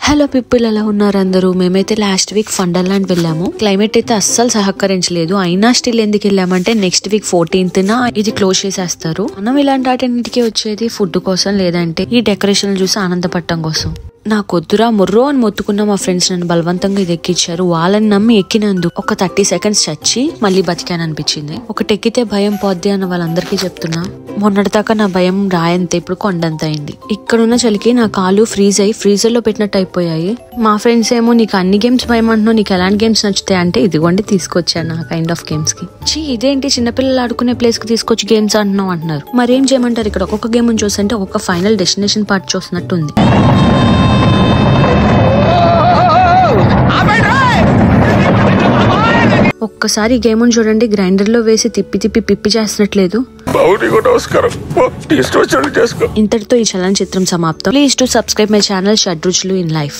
Hello people, ఎలా ఉన్నారు అందరూ? మేమైతే లాస్ట్ వీక్ ఫండర్లాండ్ వెళ్ళాము. క్లైమేట్ అయితే అస్సలు సహకరించలేదు. అయినా స్టిల్ ఎందుకు వెళ్ళామంటే నెక్స్ట్ వీక్ 14th ఇది క్లోజ్ చేసేస్తారు. మనం ఇలాంటి వాటికి వచ్చేది ఫుడ్ కోసం, లేదంటే ఈ డెకరేషన్ చూసి ఆనందపడటం కోసం. నాకొద్దురా ముర్రో అని మొత్తుకున్న మా ఫ్రెండ్స్ నన్ను బలవంతంగా ఇది ఎక్కించారు. వాళ్ళని నమ్మి ఎక్కినందుకు ఒక 30 seconds చచ్చి మళ్ళీ బతికాను అనిపించింది. ఒకటి ఎక్కితే భయం పోద్ది అన్న వాళ్ళందరికీ చెప్తున్నా. మొన్నటిదాకా నా భయం రాయంత, ఇప్పుడు కొండంత అయింది. ఇక్కడున్న చలికి నా కాలు ఫ్రీజ్ అయ్యి ఫ్రీజర్ లో పెట్టినట్టు అయిపోయాయి. మా ఫ్రెండ్స్ ఏమో నీకు అన్ని గేమ్స్ భయం అంటున్నావు, నీకు ఎలాంటి గేమ్స్ నచ్చుతాయి అంటే ఇదిగోండి తీసుకొచ్చాను నా కైండ్ ఆఫ్ గేమ్స్ కి. ఇదేంటి చిన్నపిల్లలు ఆడుకునే ప్లేస్ కి తీసుకొచ్చి గేమ్స్ అంటున్నావు అంటున్నారు. మరేం చేయమంటారు? ఇక్కడ ఒక్కొక్క గేమ్ చూస్తుంటే ఒక్కొక్క ఫైనల్ డెస్టినేషన్ పార్ట్ చూస్తున్నట్టు ఉంది. ఒక్కసారి గేమ్ చూడండి, గ్రైండర్ లో వేసి తిప్పి తిప్పి పిప్పి చేస్తున్నట్లేదు. ఇంతటితో ఈ చలనచిత్రం సమాప్తం. Please to subscribe my channel Shadruchulu in life.